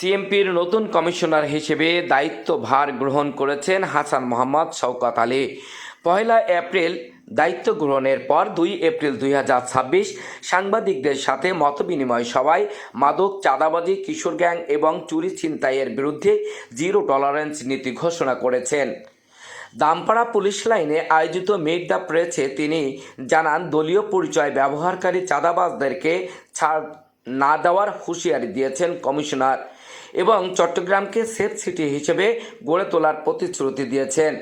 সিএমপির নতুন কমিশনার হিসেবে দায়িত্বভার গ্রহণ করেছেন হাসান মোহাম্মদ শওকত আলী। 1 এপ্রিল দায়িত্ব গ্রহণের পর 2 এপ্রিল 2026 সাংবাদিকদের সাথে মতবিনিময় সভায় মাদক, চাঁদাবাজি, কিশোর গ্যাং এবং চুরি ছিনতাইয়ের বিরুদ্ধে জিরো টলারেন্স নীতি ঘোষণা করেছেন। দামপাড়া পুলিশ লাইনে আয়োজিত মিট দ্য প্রেসে তিনি জানান, দলীয় পরিচয় ব্যবহারকারী চাঁদাবাজদেরকে ছাড় না দেওয়ার হুঁশিয়ারি দিয়েছেন কমিশনার এবং চট্টগ্রামকে সেফ সিটি হিসেবে গড়ে তোলার প্রতিশ্রুতি দিয়েছেন।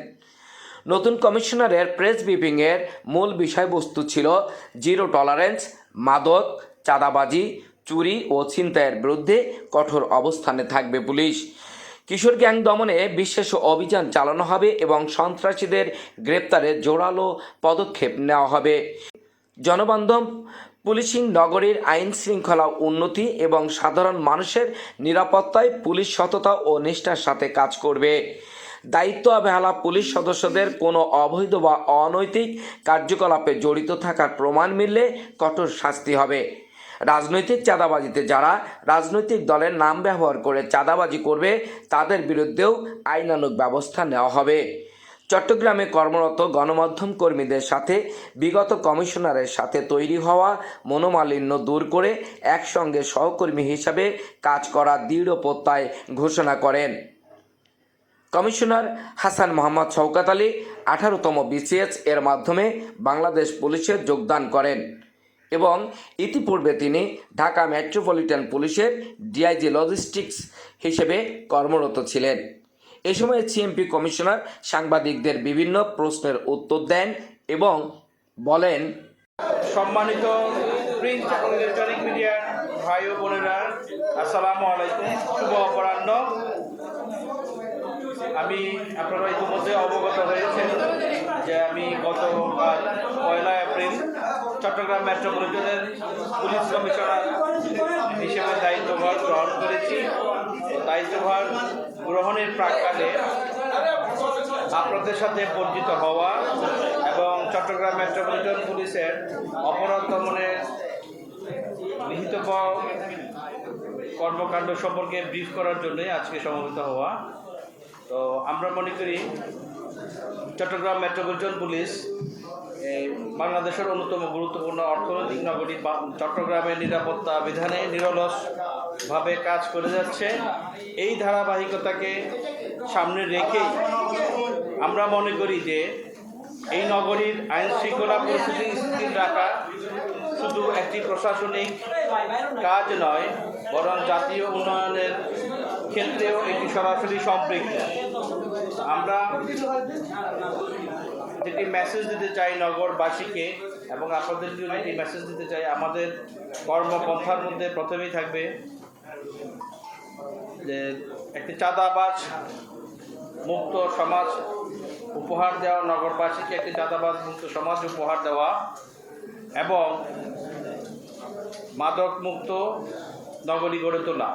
নতুন কমিশনারের প্রেস ব্রিফিংয়ের মূল বিষয়বস্তু ছিল জিরো টলারেন্স, মাদক, চাঁদাবাজি, চুরি ও ছিনতাইয়ের বিরুদ্ধে কঠোর অবস্থানে থাকবে পুলিশ। কিশোর গ্যাং দমনে বিশেষ অভিযান চালানো হবে এবং সন্ত্রাসীদের গ্রেপ্তারে জোরালো পদক্ষেপ নেওয়া হবে। জনবান্ধব পুলিশিং নগরীর আইন শৃঙ্খলা উন্নতি এবং সাধারণ মানুষের নিরাপত্তায় পুলিশ সততা ও নিষ্ঠার সাথে কাজ করবে। দায়িত্ব অবহেলা পুলিশ সদস্যদের কোনো অবৈধ বা অনৈতিক কার্যকলাপে জড়িত থাকার প্রমাণ মিললে কঠোর শাস্তি হবে। রাজনৈতিক চাঁদাবাজিতে যারা রাজনৈতিক দলের নাম ব্যবহার করে চাঁদাবাজি করবে তাদের বিরুদ্ধেও আইনানুগ ব্যবস্থা নেওয়া হবে। চট্টগ্রামে কর্মরত গণমাধ্যম কর্মীদের সাথে বিগত কমিশনারের সাথে তৈরি হওয়া মনোমালিন্য দূর করে একসঙ্গে সহকর্মী হিসাবে কাজ করার দৃঢ় প্রত্যয় ঘোষণা করেন। কমিশনার হাসান মোহাম্মদ শওকত আলী 18তম বিসিএস এর মাধ্যমে বাংলাদেশ পুলিশে যোগদান করেন এবং ইতিপূর্বে তিনি ঢাকা মেট্রোপলিটন পুলিশের ডিআইজি লজিস্টিক্স হিসেবে কর্মরত ছিলেন। এ সময় সিএমপি কমিশনার সাংবাদিকদের বিভিন্ন প্রশ্নের উত্তর দেন এবং বলেন, সম্মানিত প্রিন্ট এবং ইলেকট্রনিক মিডিয়ার ভাই ও বোনেরা, আসসালামু আলাইকুম, শুভ অপরাহ্ন। আপনারা ইতিমধ্যে অবগত হয়েছেন যে আমি গতকাল 1 এপ্রিল চট্টগ্রাম মেট্রোপলিটনের পুলিশ কমিশনার হিসেবে দায়িত্বভার গ্রহণ করেছি। দায়িত্বভার গ্রহণের প্রাক্কালে আপনাদের সাথে পরিচিত হওয়া এবং চট্টগ্রাম মেট্রোপলিটন পুলিশের অপরাধ দমনের নিহিত কর্মকাণ্ড সম্পর্কে ব্রিফ করার জন্যই আজকে সমবেত হওয়া। তো আমরা মনে করি চট্টগ্রাম মেট্রোপলিটন পুলিশ বাংলাদেশের অন্যতম গুরুত্বপূর্ণ অর্থনৈতিক নগরী চট্টগ্রামের নিরাপত্তা বিধানে নিরলসভাবে কাজ করে যাচ্ছে। এই ধারাবাহিকতাকে সামনে রেখেই আমরা মনে করি যে এই নগরীর আইন শৃঙ্খলা পরিস্থিতি স্থির রাখা শুধু একটি প্রশাসনিক কাজ নয়, বরং জাতীয় উন্নয়নের ক্ষেত্রেও একটি সরাসরি সম্পৃক্ত। আমরা যেটি মেসেজ দিতে চাই নগরবাসীকে এবং আপনাদেরকেও যেটি মেসেজ দিতে চাই, আমাদের কর্মপন্থার মধ্যে প্রথমেই থাকবে যে একটি চাঁদাবাজ মুক্ত সমাজ উপহার দেওয়া, নগরবাসীকে একটি চাঁদাবাজ মুক্ত সমাজ উপহার দেওয়া এবং মাদক মুক্ত নগরী গড়ে তোলা।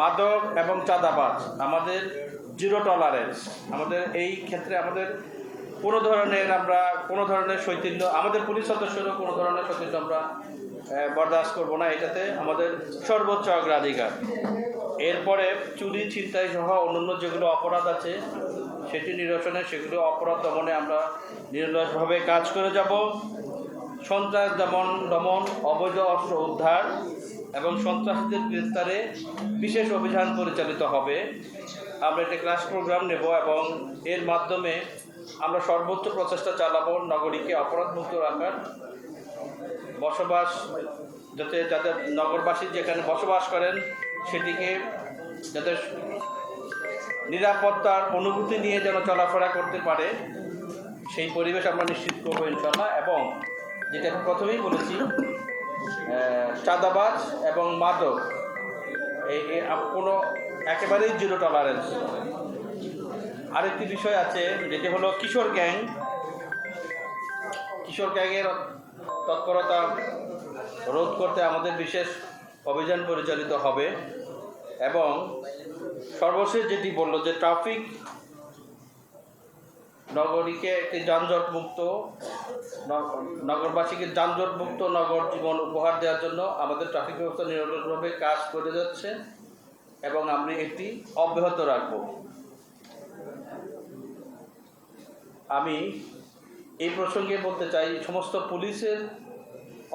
মাদক এবং চাঁদাবাজ আমাদের জিরো টলারেন্স। আমাদের এই ক্ষেত্রে আমাদের কোনো ধরনের শৈথিল্য, আমাদের পুলিশ সদস্যরও কোনো ধরনের শৈথিল্য আমরা বরদাস্ত করব না। এটাতে আমাদের সর্বোচ্চ অগ্রাধিকার। এরপরে চুরি, ছিনতাই সহ অন্যান্য যেগুলো অপরাধ আছে সেটি নিরসনে, সেগুলো অপরাধ দমনে আমরা নিরলসভাবে কাজ করে যাব। সন্ত্রাস দমন, অবৈধ অস্ত্র উদ্ধার এবং সন্ত্রাসীদের গ্রেফতারে বিশেষ অভিযান পরিচালিত হবে। আমরা একটা ক্লাস প্রোগ্রাম নেব এবং এর মাধ্যমে আমরা সর্বোচ্চ প্রচেষ্টা চালাবো নগরীকে অপরাধমুক্ত রাখার। বসবাস যাতে নগরবাসী যেখানে বসবাস করেন সেটিকে যাতে নিরাপত্তার অনুভূতি নিয়ে যেন চলাফেরা করতে পারে, সেই পরিবেশ আমরা নিশ্চিত করবো ইনশাল্লাহ। এবং যেটা আমি প্রথমেই বলেছি, চাঁদাবাজ এবং মাদক কোনো একেবারেই জিরো টলারেন্স। আরেকটি বিষয় আছে যেটি হলো কিশোর গ্যাংয়ের তৎপরতা রোধ করতে আমাদের বিশেষ অভিযান পরিচালিত হবে। এবং সর্বশেষ যেটি বলল যে ট্রাফিক নগরীকে একটি নগরবাসীকে যানজটমুক্ত নগর জীবন উপহার দেওয়ার জন্য আমাদের ট্রাফিক ব্যবস্থা নিরলসভাবে কাজ করে যাচ্ছে এবং আমি এটি অব্যাহত রাখব। আমি এই প্রসঙ্গে বলতে চাই, সমস্ত পুলিশের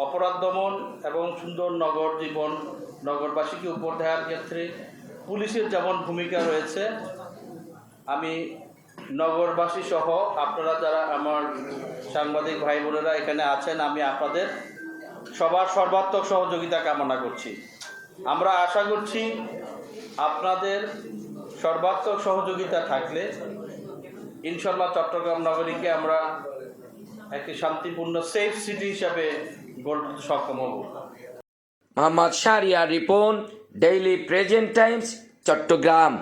অপরাধ দমন এবং সুন্দর নগর জীবন নগরবাসীকে উপর দেওয়ার ক্ষেত্রে পুলিশের যেমন ভূমিকা রয়েছে, আমি নগরবাসী সহ আপনারা যারা আমার সাংবাদিক ভাই বোনেরা এখানে আছেন, আমি আপনাদের সবার সর্বাত্মক সহযোগিতা কামনা করছি। আমরা আশা করছি আপনাদের সর্বাত্মক সহযোগিতা থাকলে ইনশাল্লাহ চট্টগ্রাম নগরীকে আমরা একটি শান্তিপূর্ণ সেফ সিটি হিসাবে গড়ে তুলতে সক্ষম হব। Mohammad Shahriar Ripon, Daily Present Times, Chittagong.